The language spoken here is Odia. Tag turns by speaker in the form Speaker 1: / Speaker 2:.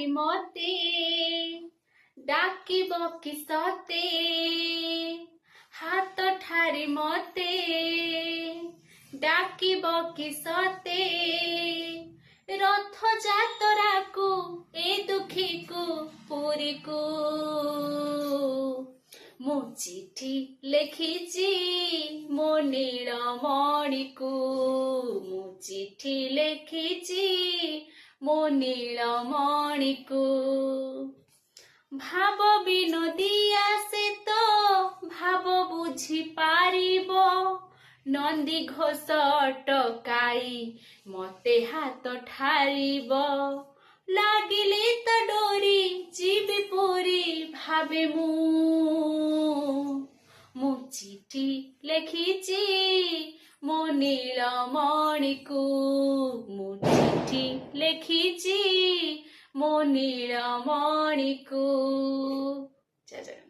Speaker 1: ଠାରି ମତେ ଡାକିବ କି ସତେ ହାତ ଠାରି ମତେ ଡାକିବ କି ସତେ ରଥ ଯାତ୍ରାକୁ ଏ ଦୁଃଖୀକୁ ପୁରୀକୁ ମୁଁ ଚିଠି ଲେଖିଛି ମୋ ନୀଳମଣିକୁ ମୁଁ ଚିଠି ଲେଖିଛି ମୋ ନୀଳମଣିକୁ ଭାବ ବିନୋଦିଆ ସେ ତ ଭାବ ବୁଝି ପାରିବ ନନ୍ଦୀ ଘୋଷ ଅଟକାଇ ମତେ ହାତ ଠାରିବ ଲାଗିଲେ ତ ଡୋରି ଯିବି ପୁରୀ ଭାବେ ମୁଁ ଚିଠି ଲେଖିଛି ମୋ ନୀଳମଣିକୁ ମୁଁ ଚିଠି ଲେଖିଛି ମୋ ନୀଳମଣିକୁ। ଜୟ ଜଗନ୍ନାଥ।